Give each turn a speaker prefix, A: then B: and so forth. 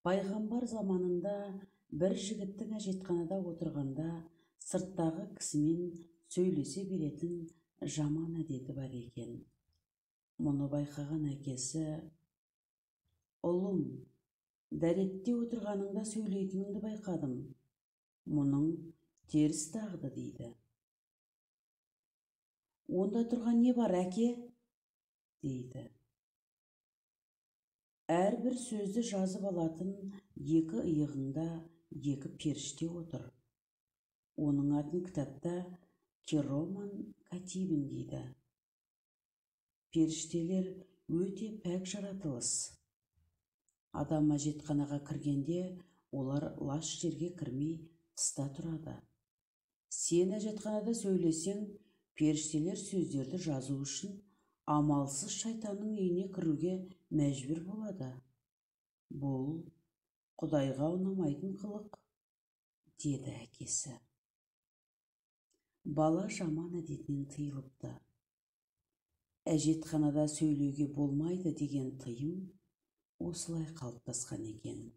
A: Пайғамбар заманында бір жігіттің әжетханада отырғанда сырттағы кісімен сөйлесе беретін жаман әдеті бар екен. Мұны байқаған әкесі: «Ұлым, дәретте отырғаныңда сөйлейтініңді байқадым. Мұның теріс дағды» дейді. «Онда тұрған не бар, әке?» дейді. Әрбір сөзді жазып алатын екі иығыңда екі періште отыр. Оның атын кітапта Кироман Катибин дейді. Періштелер өте пәк жаратылыс. Адам әжетханаға кіргенде олар лас жерге кірмей тыста тұрады. Сен әжетханада сөйлесең, періштелер сөздерді жазу үшін амалсыз шайтанның үйіне кіруге мәжбүр болады. Бұл Құдайға ұнамайтын қылық, деді әкесі. Бала жаман әдетінен тыйылыпты. Әжетханада сөйлеуге болмайды деген тыйым осылай қалыптасқан екен.